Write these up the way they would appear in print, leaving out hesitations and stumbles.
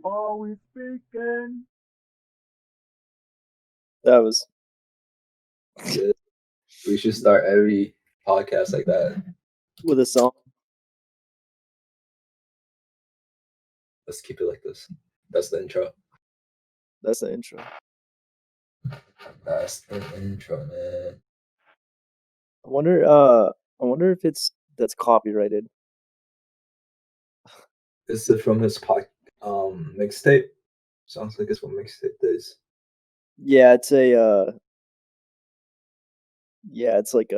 Always speaking. That was Yeah. We should start every podcast like that. with a song. Let's keep it like this. That's the intro. That's the intro. That's the intro, man. I wonder if that's copyrighted. Is it from his mixtape? Sounds like it's from mixtape days. Yeah, it's it's like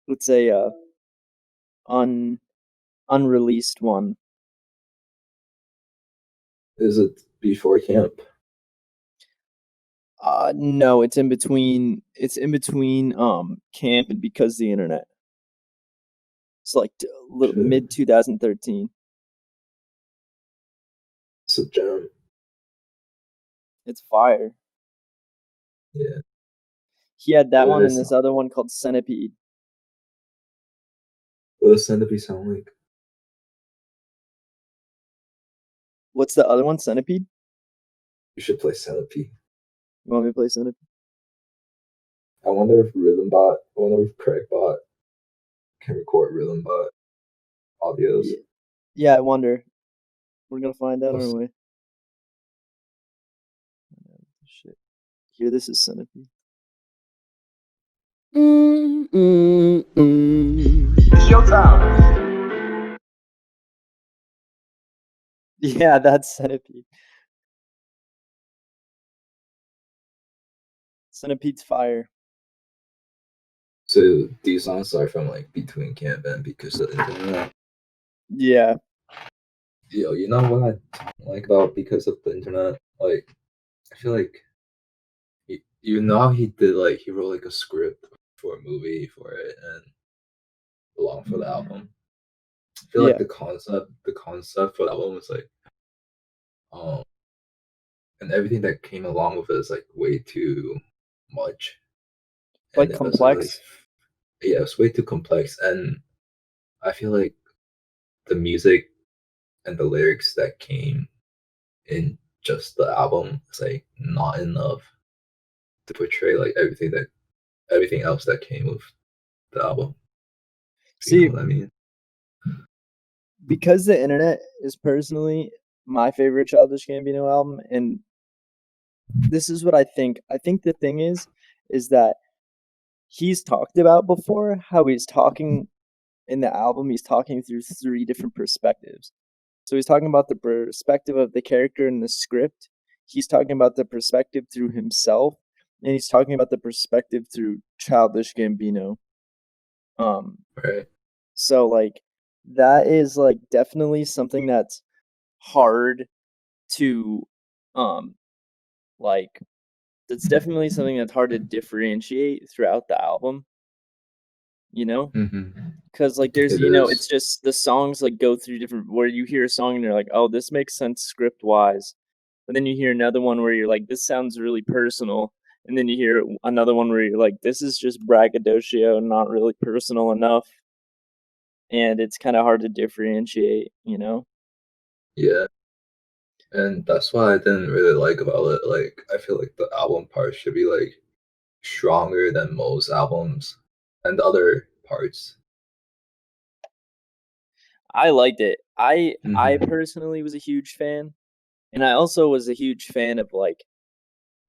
let's say unreleased one. Is it before camp? No, it's in between. It's in between camp and Because the Internet. It's like mid 2013. It's a gem. It's fire. Yeah. He had that one and this other one called Centipede. What does Centipede sound like? What's the other one? Centipede? You should play Centipede. You want me to play Centipede? I wonder if CraigBot can record RhythmBot audios. Yeah, I wonder. We're gonna find out, aren't we? Shit. Here, this is Centipede. It's your time. Yeah, that's Centipede. Centipede's fire. So these songs are from like between camp and Because of the Internet. Yeah. Yo, you know what I don't like about Because of the Internet? Like, I feel like you know how he wrote like a script for a movie for it and along for the album. I feel like the concept for the album was like and everything that came along with it is like way too much. Like complex. Yeah, it's way too complex, and I feel like the music and the lyrics that came in just the album is like not enough to portray like everything else that came with the album. See, you know what I mean? Because the Internet is personally my favorite Childish Gambino album, and this is what I think. I think the thing is that he's talked about before how he's talking in the album. He's talking through 3 different perspectives. So he's talking about the perspective of the character in the script. He's talking about the perspective through himself, and he's talking about the perspective through Childish Gambino. Right. So like that is like definitely something that's hard to like that's definitely something that's hard to differentiate throughout the album. You know? Because like there's it's just the songs like go through different where you hear a song and you're like, oh, this makes sense script wise. But then you hear another one where you're like, this sounds really personal. And then you hear another one where you're like, this is just braggadocio, not really personal enough. And it's kind of hard to differentiate, you know? Yeah. And that's what I didn't really like about it. Like, I feel like the album part should be like stronger than most albums and other parts. I liked it. I personally was a huge fan. And I also was a huge fan of like,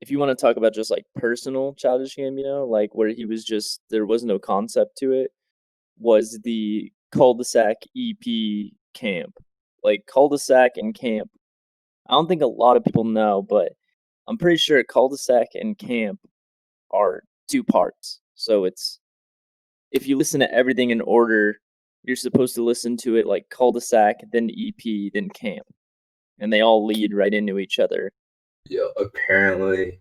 if you want to talk about just like personal Childish Gambino, like where he was just, there was no concept to it, was the Cul-de-sac EP Camp. Like Cul-de-sac and Camp. I don't think a lot of people know, but I'm pretty sure Cul-de-sac and Camp are 2 parts. So it's, if you listen to everything in order, you're supposed to listen to it like Cul-de-sac, then EP, then Camp. And they all lead right into each other. Yeah, apparently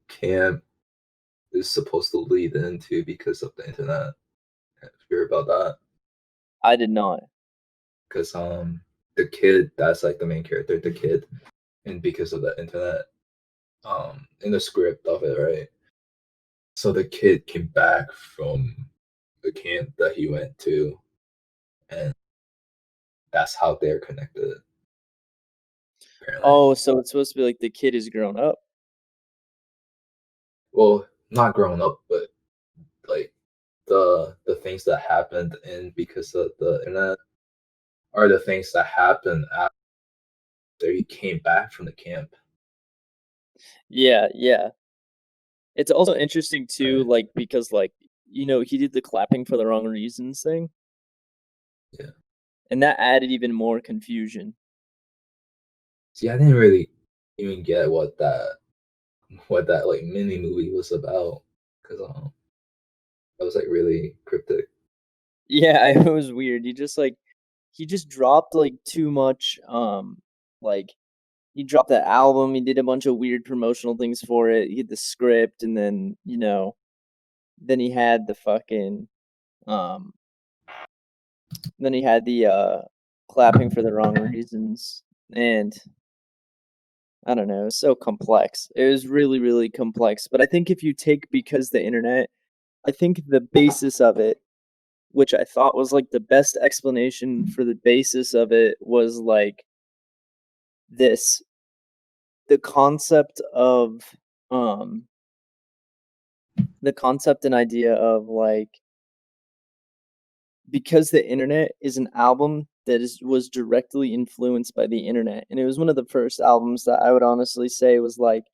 Camp is supposed to lead into Because of the Internet. Have you heard about that? I did not. Because the kid, that's like the main character, the kid, and Because of the Internet, in the script of it, right? So the kid came back from the camp that he went to, and that's how they're connected. Apparently. Oh, so it's supposed to be like the kid is grown up. Well, not grown up, but like the things that happened in because of the internet are the things that happened after he came back from the camp. Yeah, yeah. It's also interesting too, Right. like because like he did the clapping for the wrong reasons thing. Yeah. And that added even more confusion. See, I didn't really even get what that like mini movie was about because that was like really cryptic. Yeah, it was weird. He just dropped like too much like he dropped that album, he did a bunch of weird promotional things for it. He had the script and then, then he had the fucking um then he had the clapping for the wrong reasons. And I don't know, it was so complex. It was really, really complex. But I think if you take because the internet, I think the basis of it, which I thought was like the best explanation for the basis of it, was like this the concept of um the concept and idea of like because the internet is an album that was directly influenced by the internet, and it was one of the first albums that I would honestly say was like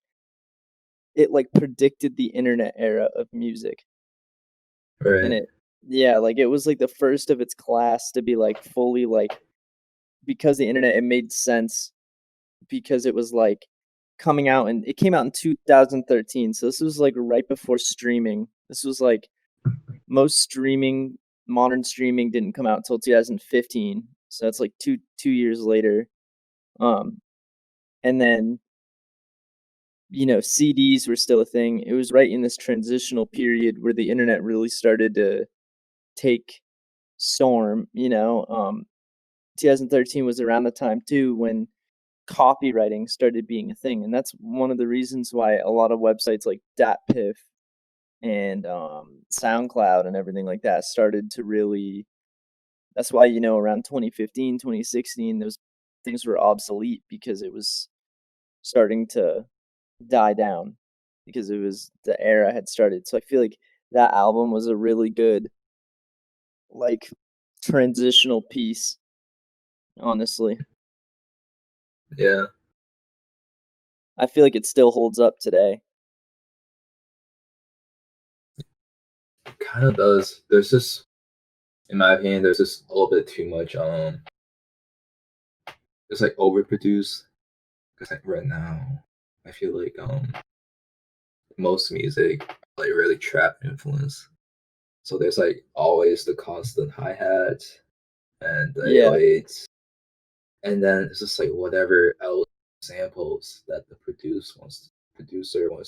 it like predicted the internet era of music. And Right. like it was like the first of its class to be like fully like because the internet, it made sense because it was like coming out, and it came out in 2013, so this was like right before streaming. This was like most modern streaming didn't come out until 2015, so that's like two years later. And then CDs were still a thing. It was right in this transitional period where the internet really started to take storm. 2013 was around the time too when copywriting started being a thing, and that's one of the reasons why a lot of websites like DatPiff and SoundCloud and everything like that started to really. That's why around 2015, 2016, those things were obsolete because it was starting to die down because it was the era had started. So I feel like that album was a really good like transitional piece, honestly. Yeah. I feel like it still holds up today. It kind of does. There's just, in my opinion, there's just a little bit too much it's like overproduced. Because like right now, I feel like most music like really trap influence. So there's like always the constant hi hat and the Yeah. 808s, and then it's just like whatever else samples that the producer wants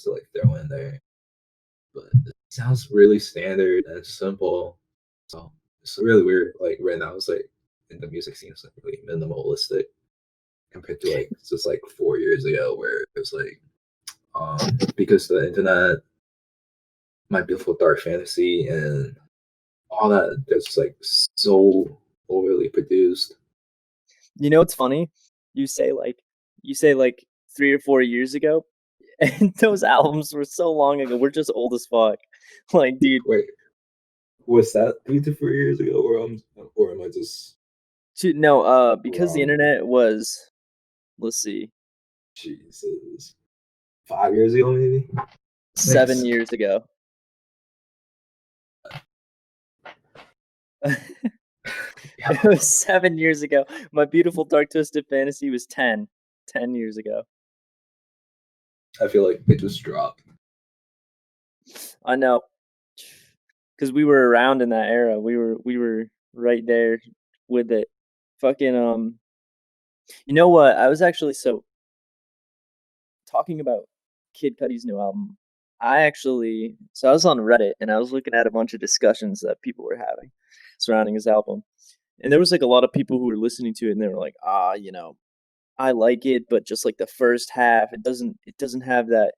to like throw in there. But it sounds really standard and simple. So it's really weird. Like right now, it's like in the music scene, it's like really minimalistic compared to like just like 4 years ago, where it was like because the internet, My Beautiful Dark Fantasy, and all that, that's like so overly produced. It's funny? You say like 3 or 4 years ago, and those albums were so long ago. We're just old as fuck. Like, dude, Wait, was that 3 to 4 years ago, or am I just because the wrong? internet was, let's see, Jesus, 5 years ago maybe. 7 Six. years ago. It was 7 years ago. My Beautiful Dark Twisted Fantasy was 10 years ago. I feel like it just dropped. I know, because we were around in that era. We were right there with it. Fucking you know what? I was actually talking about Kid Cudi's new album. I was on Reddit and I was looking at a bunch of discussions that people were having surrounding his album, and there was like a lot of people who were listening to it and they were like, I like it, but just like the first half, it doesn't have that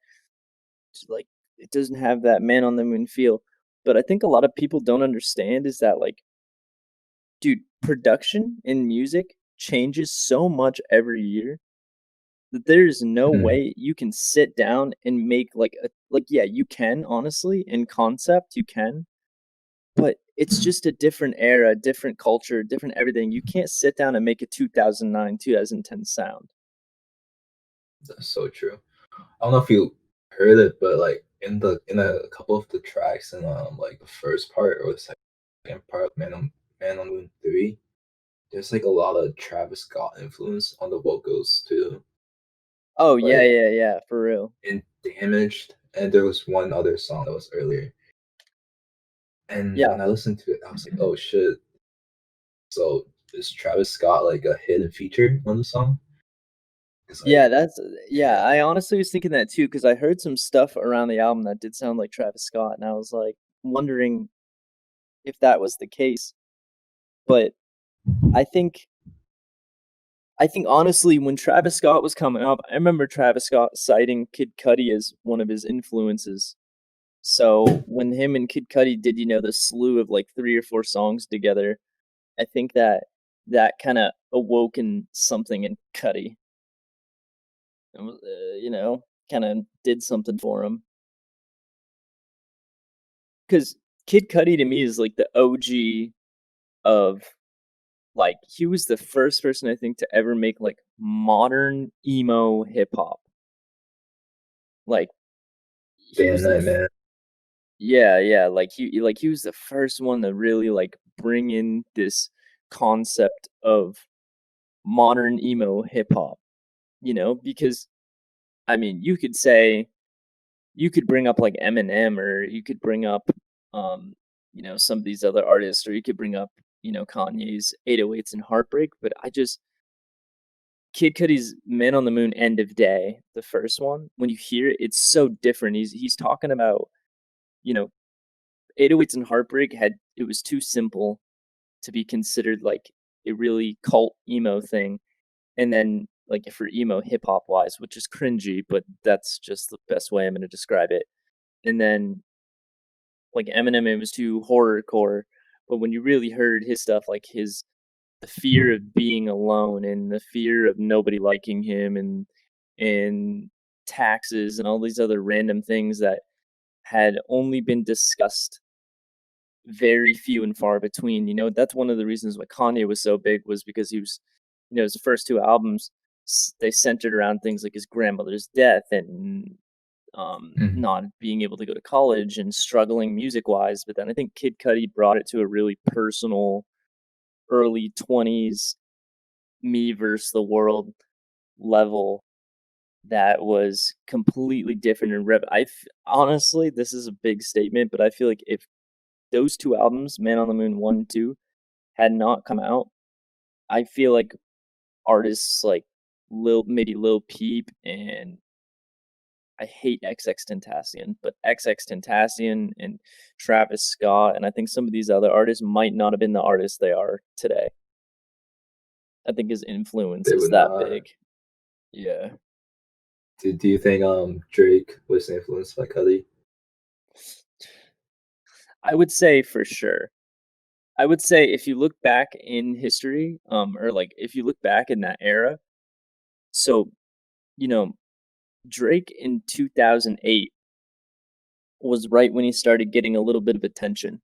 like it doesn't have that Man on the Moon feel. But I think a lot of people don't understand is that like, dude, production in music changes so much every year that there's no way you can sit down and make yeah, you can, honestly, in concept, you can, but it's just a different era, different culture, different everything. You can't sit down and make a 2009, 2010 sound. That's so true. I don't know if you heard it, but like in a couple of the tracks in like the first part or the second part of Man on Moon 3, there's like a lot of Travis Scott influence on the vocals too. Oh, yeah, Like yeah, for real. in Damaged, and there was one other song that was earlier. And Yeah. when I listened to it, I was like, oh shit. So is Travis Scott like a hidden feature on the song? Yeah, Like, yeah, I honestly was thinking that too, because I heard some stuff around the album that did sound like Travis Scott, and I was like wondering if that was the case. But I think honestly, when Travis Scott was coming up, I remember Travis Scott citing Kid Cudi as one of his influences. So when him and Kid Cudi did, the slew of like 3 or 4 songs together, I think that kind of awoken something in Cudi. Kind of did something for him. Because Kid Cudi to me is like the OG of, like, he was the first person I think to ever make like modern emo hip hop. Like, he Day was and Night Man. yeah, like he was the first one to really like bring in this concept of modern emo hip hop, because I mean, you could bring up like Eminem, or you could bring up some of these other artists, or you could bring up Kanye's 808s and Heartbreak, but Kid Cudi's Man on the Moon, End of Day, the first one, when you hear it, it's so different. He's talking about, 808s and Heartbreak it was too simple to be considered like a really cult emo thing. And then like for emo hip hop wise, which is cringy, but that's just the best way I'm going to describe it. And then like Eminem, it was too horrorcore. But when you really heard his stuff, like the fear of being alone and the fear of nobody liking him, and taxes and all these other random things that had only been discussed very few and far between. That's one of the reasons why Kanye was so big, was because he was, his first 2 albums, they centered around things like his grandmother's death and not being able to go to college and struggling music wise. But then I think Kid Cudi brought it to a really personal early 20s me versus the world level that was completely different and honestly, this is a big statement, but I feel like if those 2 albums, Man on the Moon 1 and 2, had not come out, I feel like artists like maybe Lil Peep, and I hate XXXTentacion, but XXXTentacion and Travis Scott, and I think some of these other artists might not have been the artists they are today. I think his influence They is would that not. big. Yeah. Do you think Drake was influenced by Cudi? I would say for sure. I would say if you look back in history, or like if you look back in that era, so, Drake in 2008 was right when he started getting a little bit of attention.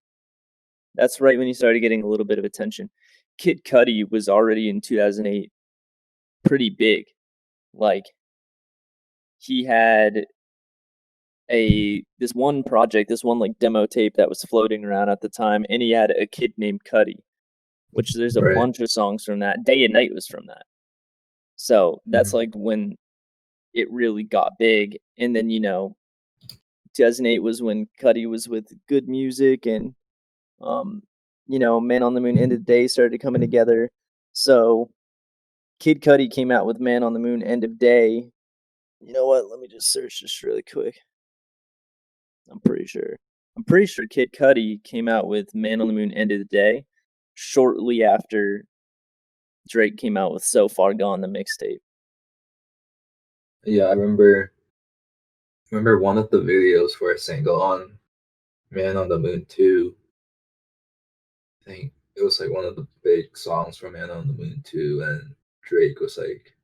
That's right when he started getting a little bit of attention. Kid Cudi was already in 2008 pretty big. Like, he had this one project, this one like demo tape that was floating around at the time, and he had a kid named Cudi, which there's a bunch of songs from that. Day and Night was from that. So that's like when it really got big. And then 2008 was when Cudi was with Good Music, and Man on the Moon, End of the Day started coming together. So Kid Cudi came out with Man on the Moon, End of Day. You know what? Let me just search this really quick. I'm pretty sure Kid Cudi came out with Man on the Moon, End of the Day shortly after Drake came out with So Far Gone, the mixtape. Yeah, I remember one of the videos for a single on Man on the Moon 2. I think it was like one of the big songs from Man on the Moon too, and Drake was like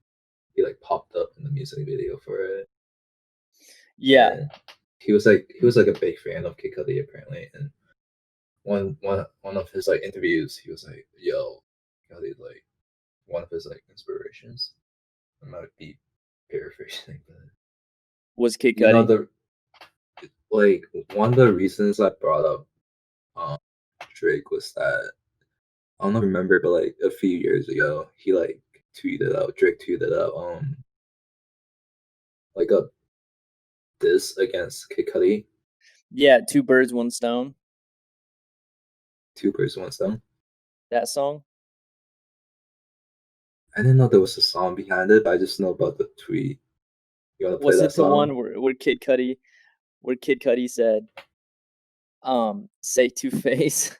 he like popped up in the music video for it. Yeah. And he was like a big fan of Kid Cudi apparently, and one of his like interviews, he was like, "Yo, Cudi's like one of his like inspirations." I might be paraphrasing, but Was Kid you know Cudi? like one of the reasons I brought up Drake was that I don't know if you remember, but like a few years ago, he like Drake tweeted out like a diss against Kid Cudi, Yeah, Two Birds, One Stone. Two Birds One Stone. That song. I didn't know there was a song behind it, but I just know about the tweet. You wanna play Was that it the song? one where Kid Cudi said, say Two Face?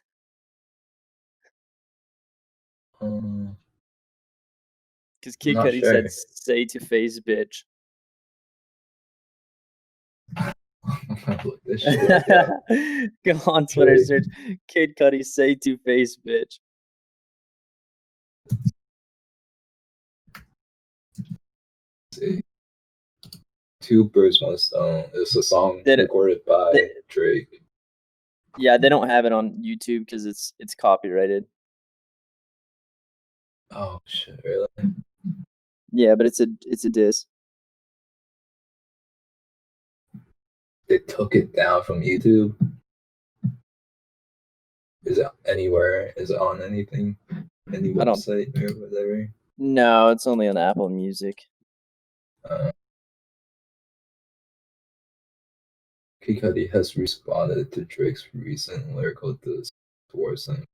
Because Kid not Cudi sure. said, say Two Face, bitch. Look this shit up. Go on Twitter, Drake. search Kid Cudi, say Two Face, bitch. See. Two Birds One Stone. It's a song Did it- recorded by Drake. Yeah, they don't have it on YouTube because it's copyrighted. Oh shit, really? Yeah, but it's a diss. They took it down from YouTube. Is it anywhere? Is it on anything? Any I don't- website or whatever? No, it's only on Apple Music. Kid Cudi has responded to Drake's recent lyrical diss towards him.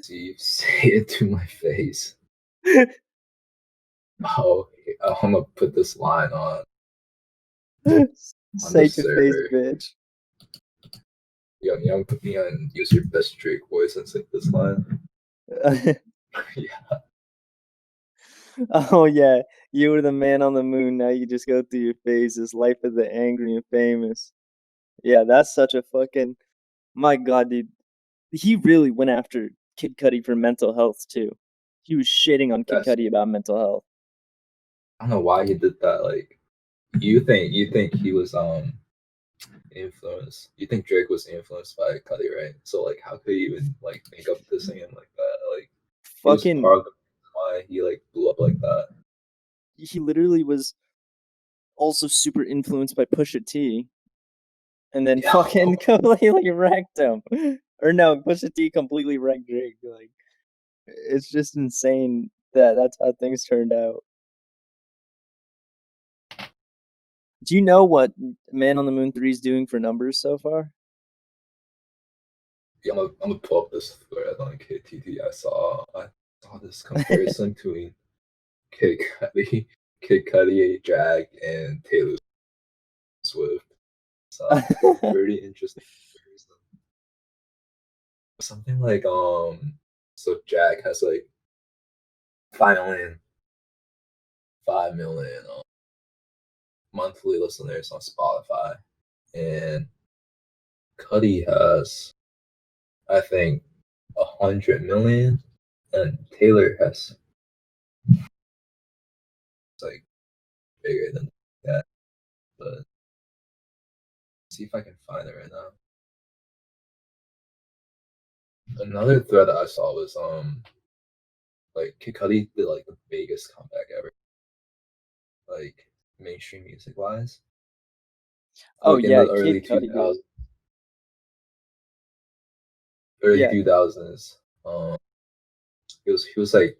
Steve, say it to my face. Oh, I'm gonna put this line on. Say the Two Face, server. bitch. Young, put me on. Use your best Drake voice and say this line. Yeah. Oh yeah, you were the man on the moon. Now you just go through your phases. Life of the angry and famous. Yeah, that's such a fucking. My God, dude, he really went after Kid Cudi for mental health too. He was shitting on Kid That's- Cudi about mental health. I don't know why he did that. Like, you think he was influenced? You think Drake was influenced by Cudi, right? So like, how could he even like think of dissing him like that? Like, he was Fucking, part of the reason why he like blew up like that. he literally was also super influenced by Pusha T, and then Yeah. fucking completely wrecked him. Or no, Pusha T completely wrecked Drake. Like, it's just insane that that's how things turned out. Do you know what Man on the Moon 3 is doing for numbers so far? Yeah, I'm gonna pull up this thread on KTT. I saw this comparison between Kid Cudi, Drag, and Taylor Swift. So pretty interesting comparison. Something like so Jack has like 5 million monthly listeners on Spotify, and Cudi has I think 100 million, and Taylor has it's like bigger than that. But see if I can find it right now. Another thread that I saw was like Kid Cudi did like the biggest comeback ever, like mainstream music wise. Oh Like in yeah, the early Kid Cudi, 2000s, dude. early Yeah. 2000s. He was like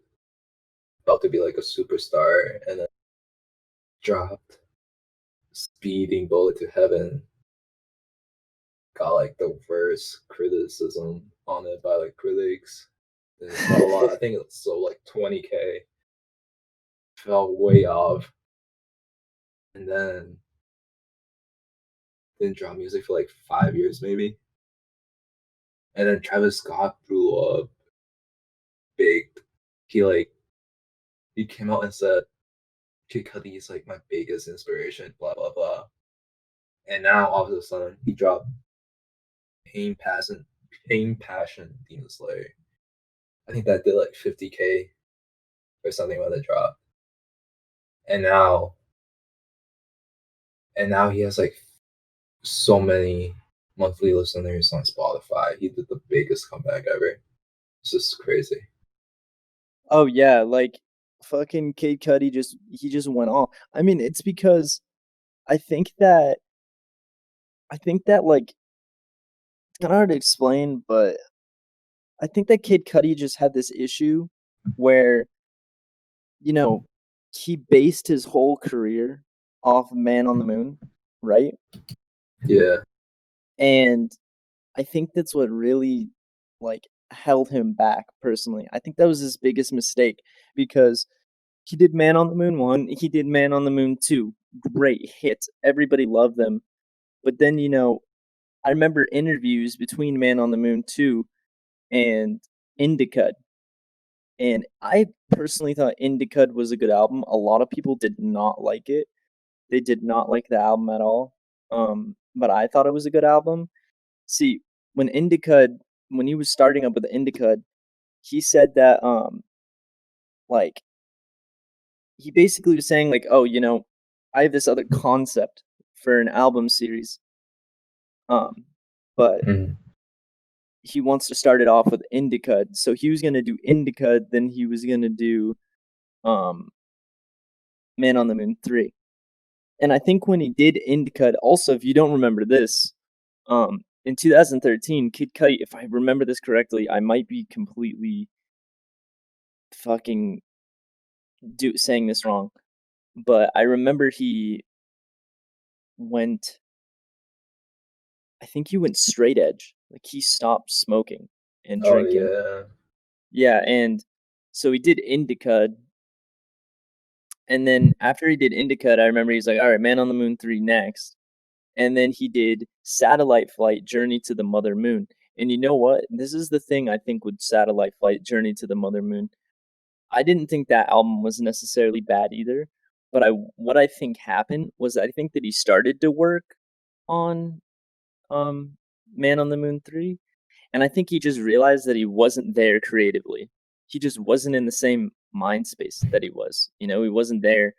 about to be like a superstar, and then dropped Speeding Bullet to Heaven. Got like the worst criticism on it by like critics. And it's not a lot. I think it's so like 20K. Fell way off. And then didn't drop music for like 5 years maybe. And then Travis Scott blew up big. He came out and said Kid Cudi is like my biggest inspiration, blah blah blah. And now all of a sudden he dropped Pain Passion Pain, Passion, Demon Slayer. I think that did like 50K or something when it dropped. And now he has like so many monthly listeners on Spotify. He did the biggest comeback ever. It's just crazy. Oh yeah, like fucking Kid Cudi he just went off. I mean, it's because I think that like it's kind of hard to explain, but I think that Kid Cudi just had this issue where, you know, he based his whole career off Man on the Moon, right? Yeah. And I think that's what really like held him back personally. I think that was his biggest mistake because he did Man on the Moon 1, he did Man on the Moon 2. Great hits. Everybody loved them. But then, I remember interviews between Man on the Moon 2 and Indica. And I personally thought Indica was a good album. A lot of people did not like it. They did not like the album at all. But I thought it was a good album. See, when he was starting up with Indica, he said that like he basically was saying like, oh, I have this other concept for an album series. But Mhm. he wants to start it off with Indica. So he was gonna do Indica, then he was gonna do Man on the Moon 3. And I think when he did Indica, also if you don't remember this, in 2013, Kid Cudi, if I remember this correctly, I might be completely fucking saying this wrong, but I remember went I think he went straight edge. Like he stopped smoking and Oh drinking. yeah. Yeah, and so he did Indica. And then after he did Indica, I remember he's like, all right, Man on the Moon 3 next. And then he did Satellite Flight, Journey to the Mother Moon. And you know what? This is the thing I think with Satellite Flight, Journey to the Mother Moon. I didn't think that album was necessarily bad either. But what I think happened was I think that he started to work on Man on the Moon 3. And I think he just realized that he wasn't there creatively. He just wasn't in the same mind space that he was. He wasn't there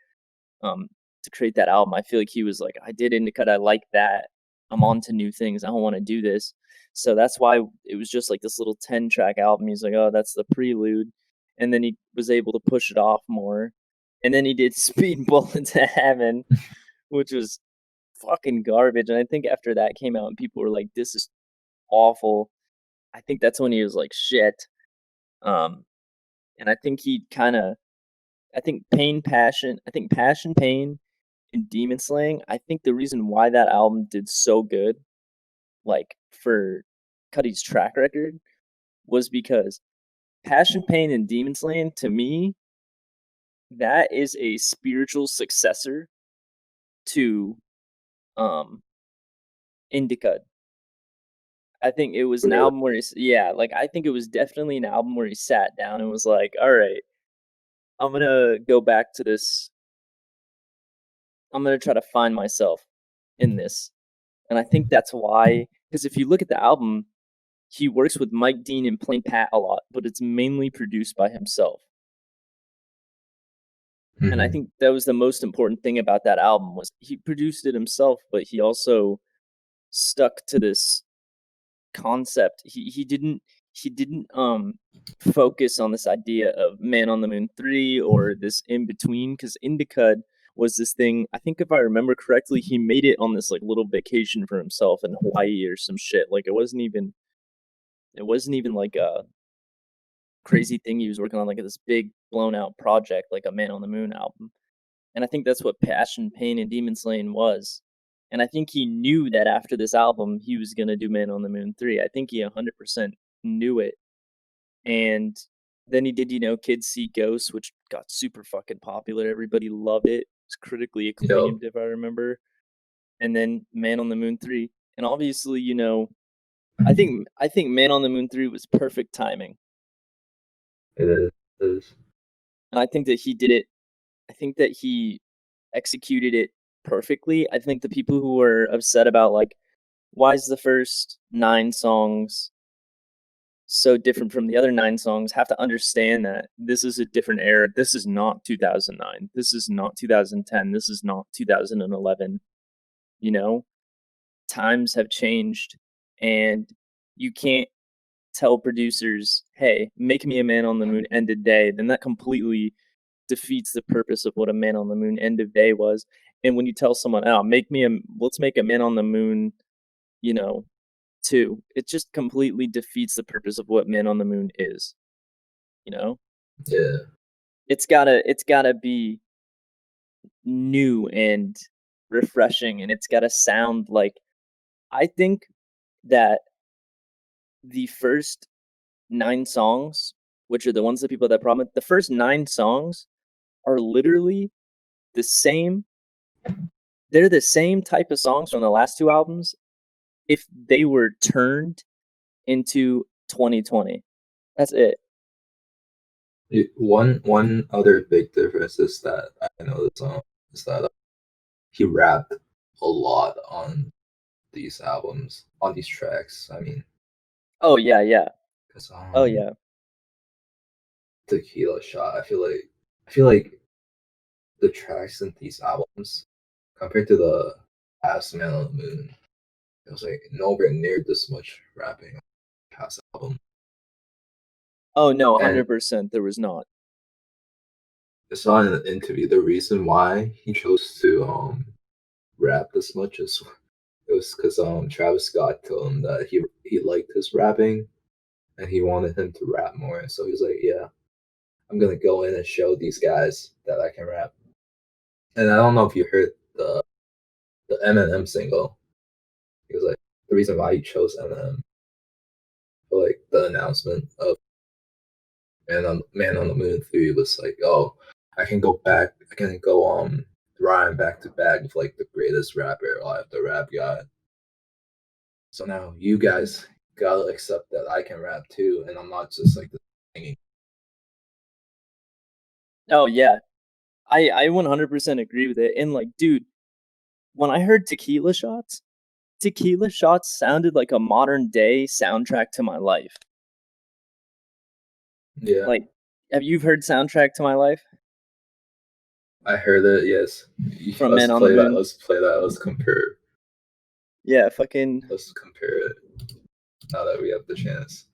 to create that album. I feel like he was like, I did Indica, I like that. I'm on to new things. I don't want to do this. So that's why it was just like this little 10-track album. He's like, oh, that's the prelude. And then he was able to push it off more. And then he did Speed Bullet to Heaven, which was fucking garbage. And I think after that came out and people were like, this is awful. I think that's when he was like, shit. And I think Passion, Pain, and Demon Slaying. I think the reason why that album did so good, like for Cudi's track record, was because Passion, Pain, and Demon Slaying, to me, that is a spiritual successor to Indica. I think it was an Really? album where I think it was definitely an album where he sat down and was like, all right, I'm gonna go back to this. I'm gonna try to find myself in this. And I think that's why, because if you look at the album, he works with Mike Dean and Plain Pat a lot, but it's mainly produced by himself. Mm-hmm. And I think that was the most important thing about that album was he produced it himself, but he also stuck to this concept. He didn't focus on this idea of Man on the Moon 3 or this in between, because Indica was this thing. I think if I remember correctly, he made it on this like little vacation for himself in Hawaii or some shit. Like it wasn't even like a crazy thing he was working on, like this big blown out project like a Man on the Moon album. And I think that's what Passion, Pain, and Demon Slaying was. And I think he knew that after this album, he was going to do Man on the Moon 3. I think he 100% knew it. And then he did, Kids See Ghosts, which got super fucking popular. Everybody loved it. It was critically acclaimed, if I remember. And then Man on the Moon 3. And obviously, I think Man on the Moon 3 was perfect timing. It is. And I think that he did it. I think that he executed it perfectly. I think the people who were upset about like, why is the first 9 songs so different from the other 9 songs have to understand that this is a different era. This is not 2009. This is not 2010. This is not 2011. You know, times have changed, and you can't tell producers, "Hey, make me a Man on the Moon end of day." Then that completely defeats the purpose of what a Man on the Moon end of day was. And when you tell someone, "Oh, let's make a Man on the Moon," you know, 2, it just completely defeats the purpose of what Man on the Moon is. You know? Yeah. It's gotta be new and refreshing, and it's gotta sound like, I think that the first 9 songs, which are the ones that people have that problem with, the first 9 songs are literally the same. They're the same type of songs from the last 2 albums if they were turned into 2020. That's it. One other big difference is that I noticed is that he rapped a lot on these albums, on these tracks. I mean, Oh yeah, yeah. 'cause, Oh yeah. Tequila Shot. I feel like the tracks in these albums compared to the past Man on the Moon, it was like nowhere near this much rapping on the past album. Oh no, And 100% there was not. I saw in an interview the reason why he chose to rap this much is it was because Travis Scott told him that he liked his rapping and he wanted him to rap more. So he was like, "Yeah, I'm gonna go in and show these guys that I can rap." And I don't know if you heard the Eminem single. He was like the reason why he chose Eminem for like the announcement of Man on the Moon 3 was like, "Oh, I can go rhyme back to back with like the greatest rapper alive, the rap god. So now you guys gotta accept that I can rap too, and I'm not just like singing." Oh yeah. I 100% agree with it. And like, dude, when I heard Tequila Shots sounded like a modern day soundtrack to my life. Yeah, Like, have you heard Soundtrack to My Life I heard it. Yes, from Man on the Moon? Let's play that. Yeah, fucking Let's compare it now that we have the chance.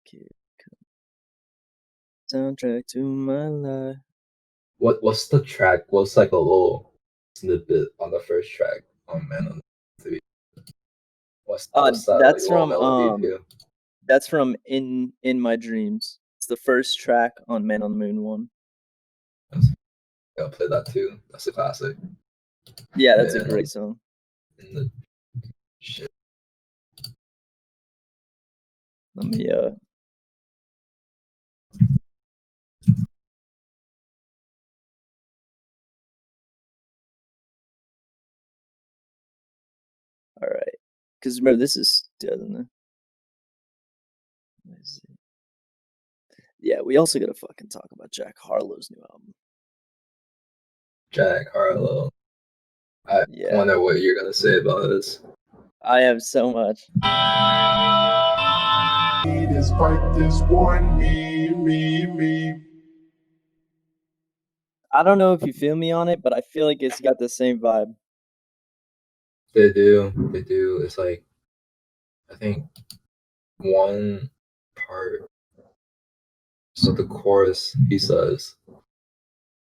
Kid Cudi, Soundtrack to My Life. What's the track? What's like a little snippet on the first track on Man on the Moon? What's that like That's little from melody too? that's from In My Dreams. It's the first track on Man on the Moon 1. Gotta play that too. That's a classic. Yeah, that's a Man great song. in the shit. Let me all right. Because remember, this is 2000. Yeah, we also gotta fucking talk about Jack Harlow's new album. Jack Harlow. I Yeah. wonder what you're gonna say about this. I have so much. Despite this one, me. I don't know if you feel me on it, but I feel like it's got the same vibe. They do. It's like I think one part. So the chorus, he says,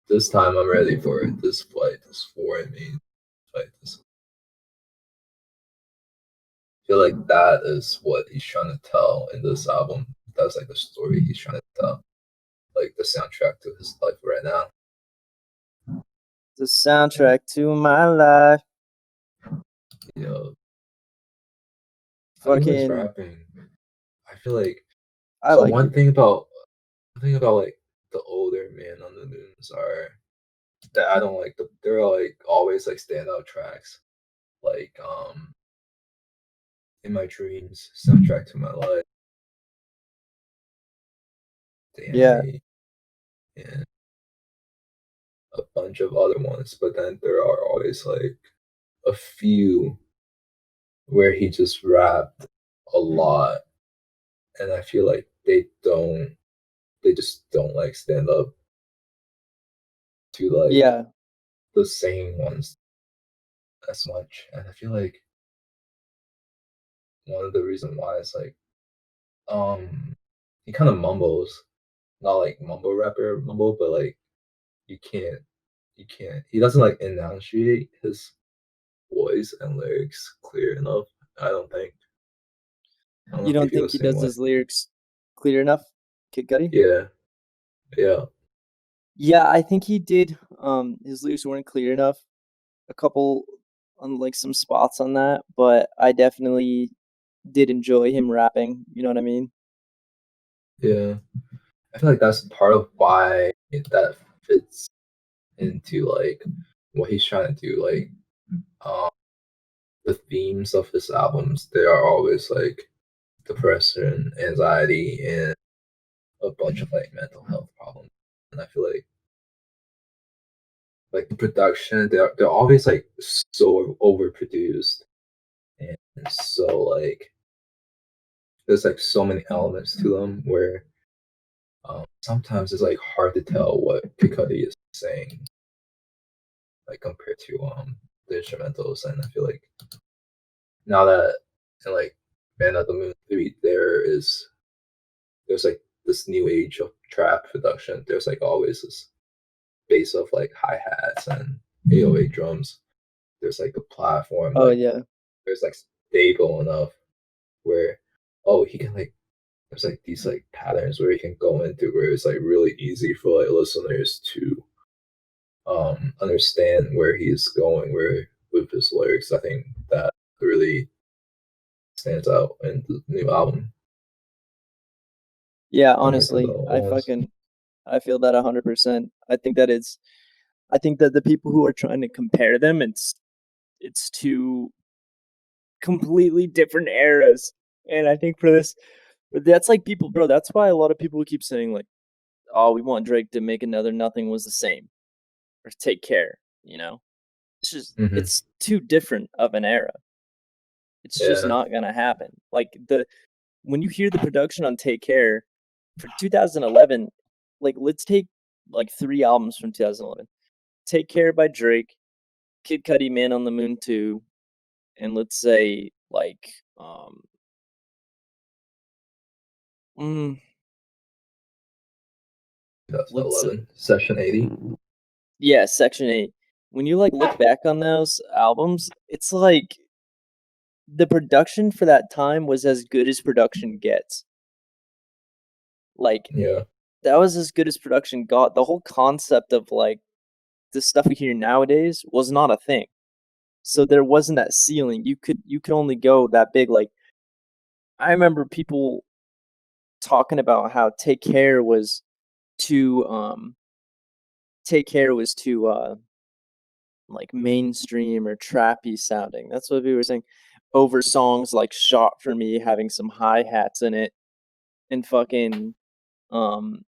"This time I'm ready for it. This flight is for me." Fight this. I feel like that is what he's trying to tell in this album. That's like the story he's trying to tell, like the soundtrack to his life right now. The soundtrack to my life. You know, Fucking rapping. I feel like I like one it. thing about like the older Man on the Moons are that I don't like. They're like always like standout tracks, like In My Dreams, Soundtrack to My Life, Damn Yeah. Me, and a bunch of other ones. But then there are always like a few where he just rapped a lot, and I feel like they just don't like stand up to like Yeah. the singing ones as much. And I feel like one of the reason why is like he kind of mumbles, not like mumble rapper mumble, but like you can't he doesn't like enunciate his voice and lyrics clear enough. I don't think. I don't know You if you don't feel the think he same does way. his lyrics clear enough, Kid Cudi? Yeah, yeah, Yeah, I think he did. His lyrics weren't clear enough. A couple on like some spots on that, but I definitely did enjoy him rapping. You know what I mean? yeah. I feel like that's part of why that fits into like what he's trying to do. Like um, the themes of his albums, they are always like depression, anxiety, and a bunch of like mental health problems. And I feel like the production, they're always like so overproduced and so like there's like so many elements to them where sometimes it's like hard to tell what Kid Cudi is saying, like compared to the instrumentals. And I feel like now that in like Man of the Moon 3, there's like this new age of trap production. There's like always this base of like hi hats and 808 drums. There's like a platform, Oh like yeah. there's like stable enough where he can like there's like these like patterns where he can go into where it's like really easy for like listeners to understand where he's going where with his lyrics. I think that really stands out in the new album Yeah, compared to the honestly, old ones. I feel that 100%. I think that the people who are trying to compare them, it's two completely different eras. And I think for this, that's like people, bro. That's why a lot of people keep saying like, "Oh, we want Drake to make another Nothing Was the Same" or "Take Care." You know, Hmm. it's too different of an era. It's just Yeah, not gonna happen. Like when you hear the production on Take Care for 2011, like let's take like 3 albums from 2011. Take Care by Drake, Kid Cudi, Man on the Moon 2, and let's say like mm, let's 2011 Session 80. yeah, Section 8. When you like look back on those albums, it's like the production for that time was as good as production gets. Like Yeah, that was as good as production got. The whole concept of like the stuff we hear nowadays was not a thing. So there wasn't that ceiling. You could only go that big. Like I remember people talking about how too Take Care was too like mainstream or trappy sounding. That's what we were saying. Over songs like Shot for Me having some hi hats in it and fucking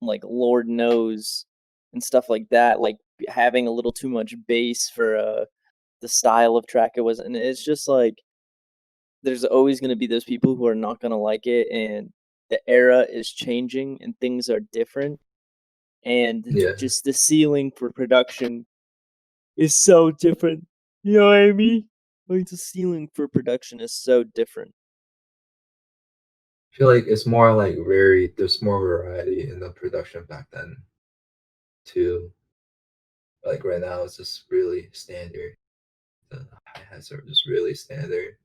like Lord Knows and stuff like that, like having a little too much bass for the style of track it was. And it's just like there's always going to be those people who are not going to like it, and the era is changing and things are different, and yeah. just the ceiling for production is so different. You know what I mean? Like the ceiling for production is so different. I feel like it's more like very there's more variety in the production back then too. Like right now it's just really standard. The hi-hats are just really standard.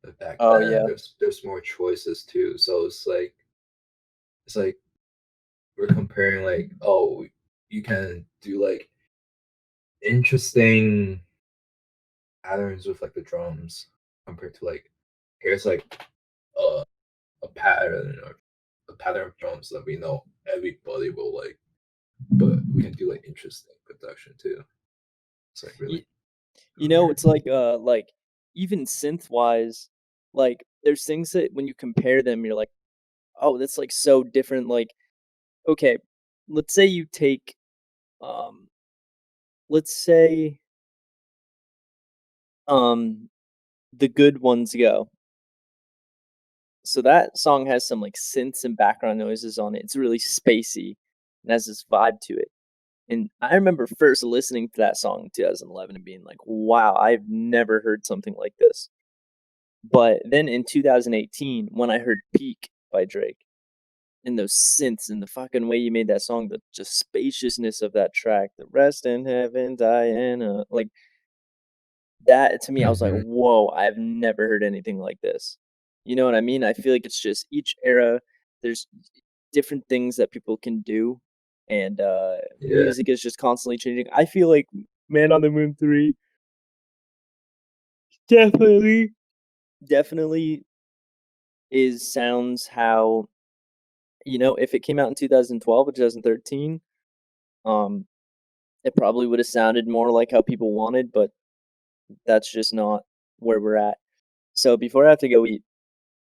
But back Oh then yeah. there's more choices too. So it's like we're comparing like, oh, you can do like interesting patterns with like the drums compared to like here's like a a pattern or a pattern of drums that we know everybody will like, but we can do like interesting production too. It's like You, really you know, weird. it's like even synth wise, like there's things that when you compare them, you're like, oh, that's like so different. Like, okay, let's say you take um let's say um the good ones go. So that song has some like synths and background noises on it. It's really spacey and has this vibe to it. And I remember first listening to that song in 2011 and being like, wow, I've never heard something like this. But then in 2018, when I heard Peak by Drake, and those synths and the fucking way you made that song, the just spaciousness of that track, the rest in heaven, Diana, like that to me, I was like, whoa, I've never heard anything like this. You know what I mean? I feel like it's just each era, there's different things that people can do, and music is just constantly changing. I feel like Man on the Moon 3 definitely sounds how, you know, if it came out in 2012 or 2013, it probably would have sounded more like how people wanted, but that's just not where we're at. So before I have to go eat,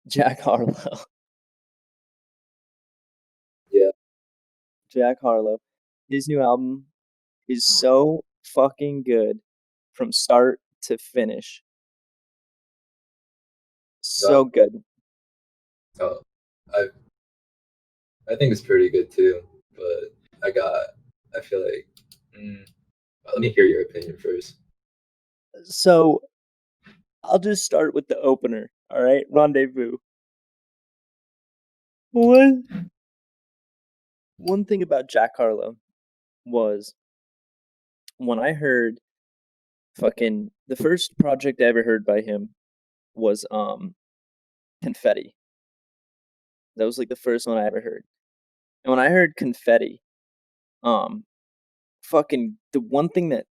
Jack Harlow. Yeah. Jack Harlow. His new album is so fucking good from start to finish. So good. Oh, I think it's pretty good too, but I feel like, let me hear your opinion first. So I'll just start with the opener. All right, Rendezvous. One thing about Jack Harlow was when I heard fucking the first project I ever heard by him was Confetti. That was like the first one I ever heard. And when I heard Confetti, fucking the one thing that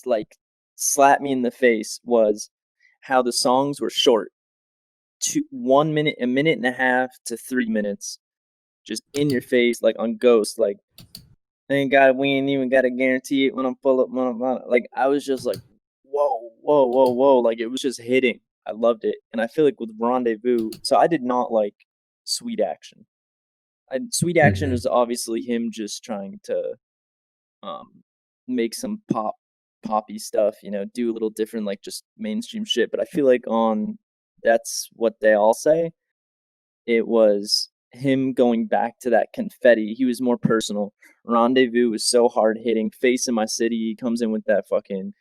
like slapped me in the face was how the songs were short. 1 minute, a minute and a half to 3 minutes, just in your face, like on Ghost, like we ain't even gotta guarantee it when I'm full up, like I was just like, whoa, like it was just hitting. I loved it, and I feel like with Rendezvous, so I did not like Sweet Action. Sweet Action is obviously him just trying to make some poppy stuff, you know, do a little different, like just mainstream shit. But I feel like on That's What They All Say, it was him going back to that Confetti. He was more personal. Rendezvous was so hard hitting. Face in My City, he comes in with that fucking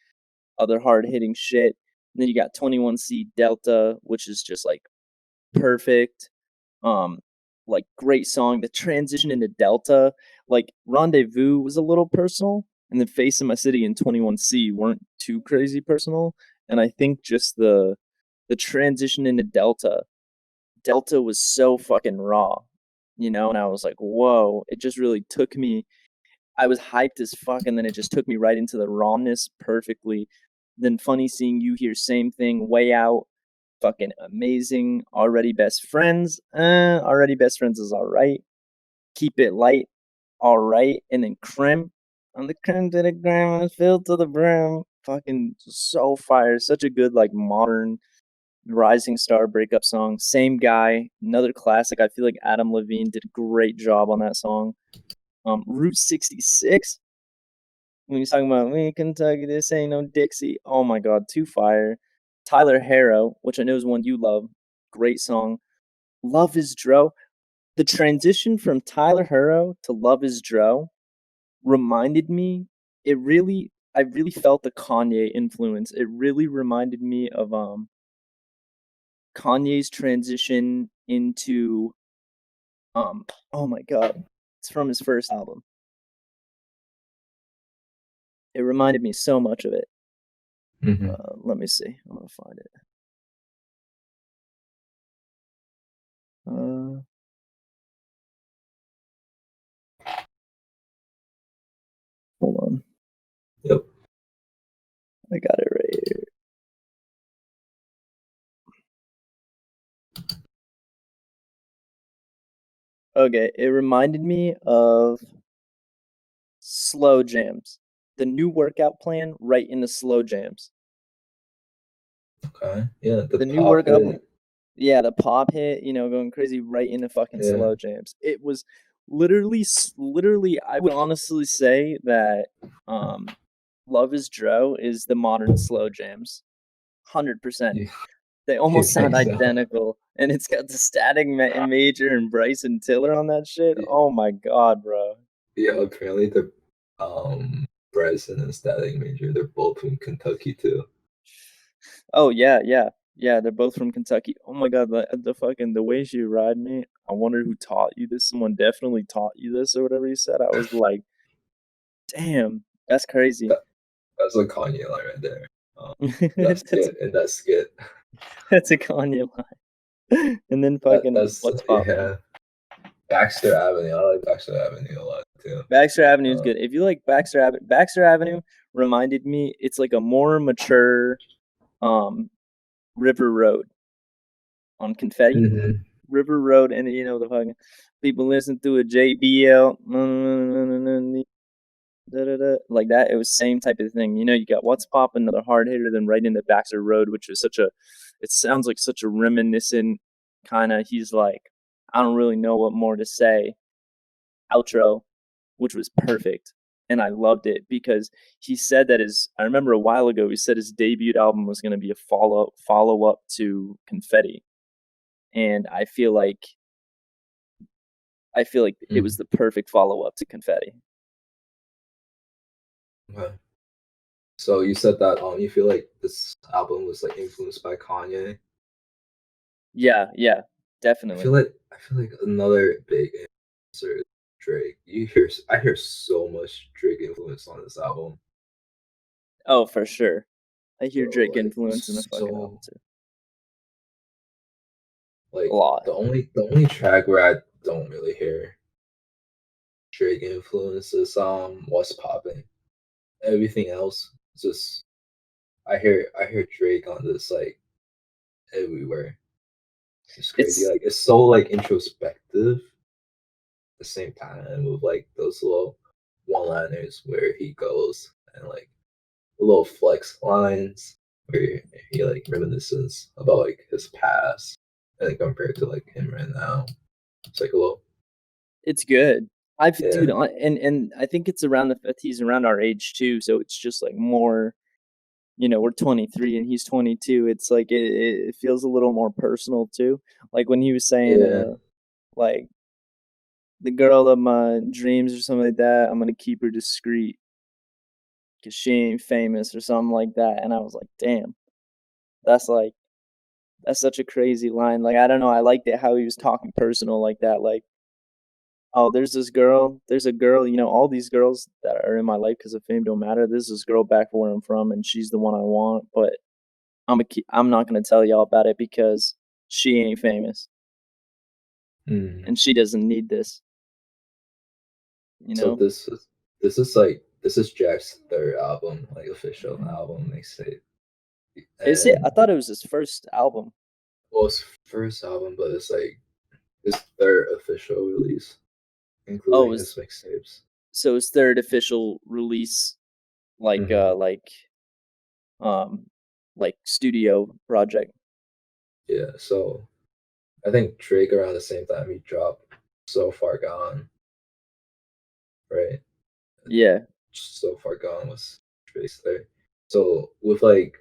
other hard hitting shit. And then you got 21C Delta, which is just like perfect. Like great song. The transition into Delta, like Rendezvous was a little personal, and then Face in My City and 21C weren't too crazy personal. And I think just the transition into Delta was so fucking raw, you know, and I was like, whoa, it just really took me. I was hyped as fuck, and then it just took me right into the rawness perfectly. Then Funny Seeing You Here, same thing, Way Out, fucking amazing. Already Best Friends, Already Best Friends is all right. Keep It Light, all right. And then Creme, on the creme to the gram, it's filled to the brim. Fucking so fire. Such a good, like, modern rising star breakup song. Same guy, another classic. I feel like Adam Levine did a great job on that song. Route 66, when he's talking about we in Kentucky, this ain't no Dixie. Oh my god, too fire. Tyler Harrow, which I know is one you love, great song. Love Is Dro. The transition from Tyler Harrow to Love Is Dro reminded me. I really felt the Kanye influence. It really reminded me of Kanye's transition into oh my god, it's from his first album. It reminded me so much of it. Let me see. I'm gonna find it. Hold on. Yep. I got it right here. Okay, it reminded me of Slow Jams. The new workout plan right into Slow Jams. Okay. Yeah. The new workout plan. Yeah, the pop hit, you know, going crazy right into fucking Slow Jams. It was literally, I would honestly say that Love Is Dro is the modern Slow Jams. 100%. They almost sound think so? identical, and it's got the Static Major and Bryson Tiller on that shit. Yeah. Oh my god, bro. Yeah, apparently the Bryson and Static Major, they're both from Kentucky too. Oh yeah, yeah, yeah. They're both from Kentucky. Oh my god, the fucking the way she ride me. I wonder who taught you this. Someone definitely taught you this or whatever you said. I was like, damn, that's crazy. That's a Kanye line right there. that's, That skit. that's a Kanye line. And then fucking That's what's poppin'? yeah. Baxter Avenue. I like Baxter Avenue a lot too. Baxter Avenue is good. If you like Baxter Avenue reminded me. It's like a more mature, River Road on Confetti. Mm-hmm. River Road, and you know the fucking people listen to a JBL. Like that. It was same type of thing. You know, you got What's Pop, another hard hitter, then right into Baxter Road, which was it sounds like such a reminiscent kind of, he's like, I don't really know what more to say, outro, which was perfect. And I loved it because he said that I remember a while ago, he said his debut album was going to be a follow up to Confetti. And I feel like it was the perfect follow up to Confetti. Okay. So you said that you feel like this album was like influenced by Kanye. Yeah, definitely. I feel like another big influencer is Drake. I hear so much Drake influence on this album. Oh, for sure. I hear Bro, Drake like, influence in the fucking album too. Like A lot. the only track where I don't really hear Drake influence is What's Poppin'. Everything else just I hear Drake on this like everywhere. It's crazy. Like it's so like introspective at the same time with like those little one-liners where he goes and like little flex lines where he like reminisces about like his past and compared to like him right now. It's like a little. It's good. Yeah. Dude, and I think it's he's around our age too, so it's just like more, you know, we're 23 and he's 22. It's like it feels a little more personal too. Like when he was saying, like the girl of my dreams or something like that, I'm gonna keep her discreet because she ain't famous or something like that. And I was like, damn, that's such a crazy line. Like I don't know, I liked it how he was talking personal like that. Like, oh, there's a girl, you know, all these girls that are in my life because of fame don't matter. There's this girl back where I'm from, and she's the one I want, but I'm not going to tell y'all about it because she ain't famous. And she doesn't need this. You know? So this is Jack's third album, like official album, they say. Is it? I thought it was his first album. Well, it's first album, but it's like his third official release, including his mixtapes. So his third official release, like studio project. Yeah, so I think Drake around the same time he dropped So Far Gone. Right? Yeah. So Far Gone was Drake's third. So with like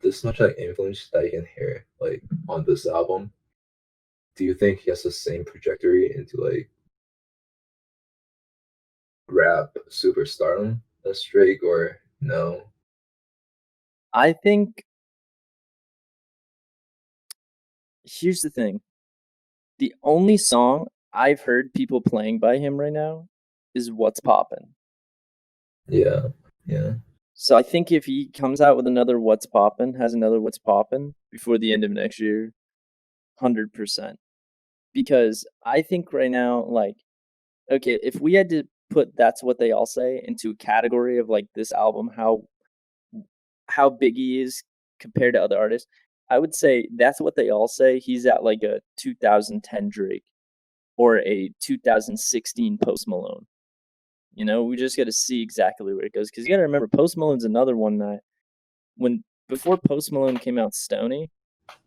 this much like influence that you can hear like on this album, do you think he has the same trajectory into like rap superstardom as Drake or no? I think here's the thing. The only song I've heard people playing by him right now is What's Poppin'. Yeah. So I think if he comes out with another What's Poppin', has another What's Poppin' before the end of next year, 100%. Because I think right now, like, okay, if we had to put That's What They All Say into a category of like this album, how big he is compared to other artists, I would say That's What They All Say, he's at like a 2010 Drake or a 2016 Post Malone. You know, we just got to see exactly where it goes. Because you got to remember, Post Malone's another one that before Post Malone came out Stoney,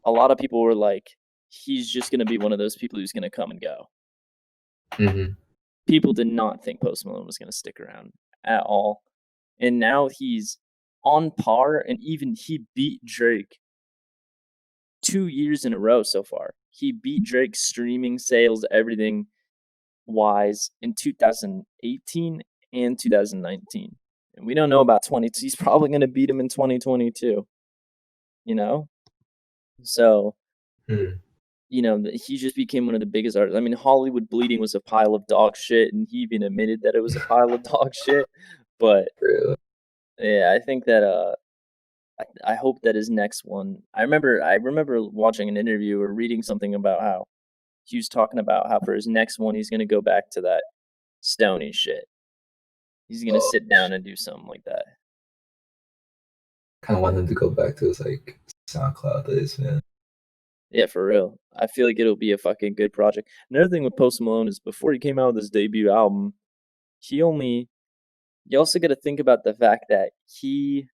a lot of people were like, he's just going to be one of those people who's going to come and go. Mm-hmm. People did not think Post Malone was going to stick around at all. And now he's on par, and even he beat Drake 2 years in a row so far. He beat Drake's streaming sales, everything wise, in 2018 and 2019. And we don't know about 20. He's probably going to beat him in 2022. You know? So, you know, he just became one of the biggest artists. I mean, Hollywood Bleeding was a pile of dog shit, and he even admitted that it was a pile of dog shit. But Really? yeah, I think that I hope that his next one. I remember watching an interview or reading something about how he was talking about how for his next one he's gonna go back to that Stony shit. He's gonna sit down and do something like that. Kind of want him to go back to his like SoundCloud days, man. Yeah, for real. I feel like it'll be a fucking good project. Another thing with Post Malone is before he came out with his debut album, you also got to think about the fact that the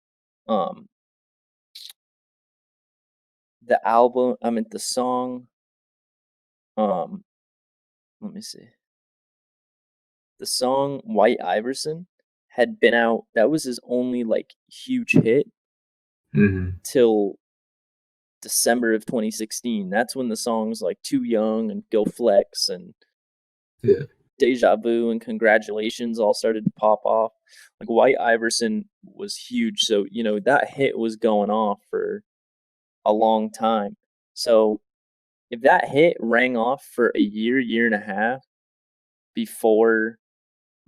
album, the song, let me see. The song White Iverson had been out. That was his only like huge hit till December of 2016. That's when the songs like Too Young and Go Flex and Deja Vu and Congratulations all started to pop off. Like White Iverson was huge. So, you know, that hit was going off for a long time. So if that hit rang off for a year and a half before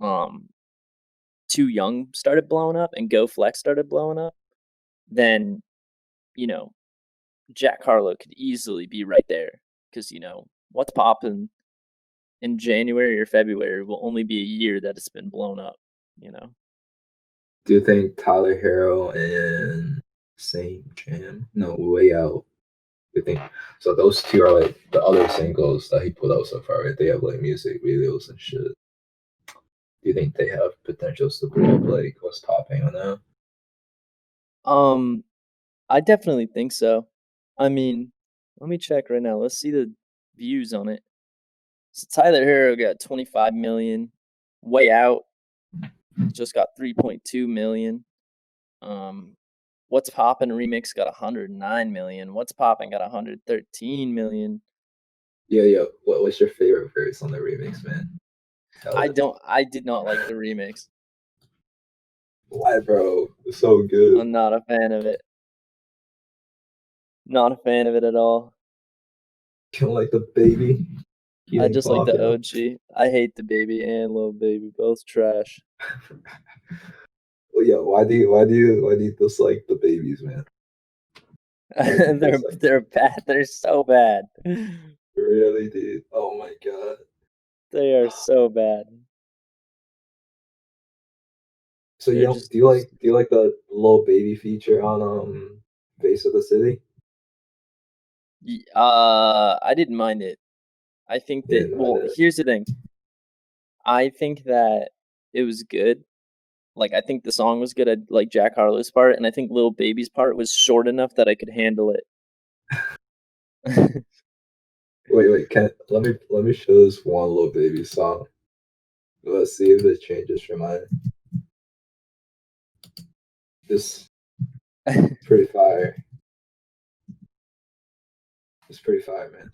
Too Young started blowing up and Go Flex started blowing up, then, you know, Jack Harlow could easily be right there. Because, you know, what's popping in January or February will only be a year that it's been blown up, you know? Do you think Tyler Harrow and Same Jam? No, Way Out. Do you think so? Those two are like the other singles that he put out so far, right? They have like music videos and shit. Do you think they have potentials to blow up like what's popping on that? I definitely think so. I mean, let me check right now. Let's see the views on it. So Tyler Harrow got 25 million. Way Out just got 3.2 million. What's Poppin' Remix got 109 million. What's Poppin' got 113 million. Yeah. What's your favorite verse on the remix, man? I did not like the remix. Why, bro? It's so good. I'm not a fan of it. Not a fan of it at all. You don't like the baby? I just like the OG. I hate the baby and Lil Baby. Both trash. Well, yeah. Why do you dislike the babies, man? They're bad. They're so bad. Really, dude? Oh my god. They are so bad. So do you like the Lil Baby feature on Face of the City? I didn't mind it. I think that here's the thing. I think that it was good. Like, I think the song was good at like Jack Harlow's part, and I think Lil Baby's part was short enough that I could handle it. Wait, let me show this one Lil Baby song. Let's see if it changes your mind. This pretty fire. It's pretty fire, man.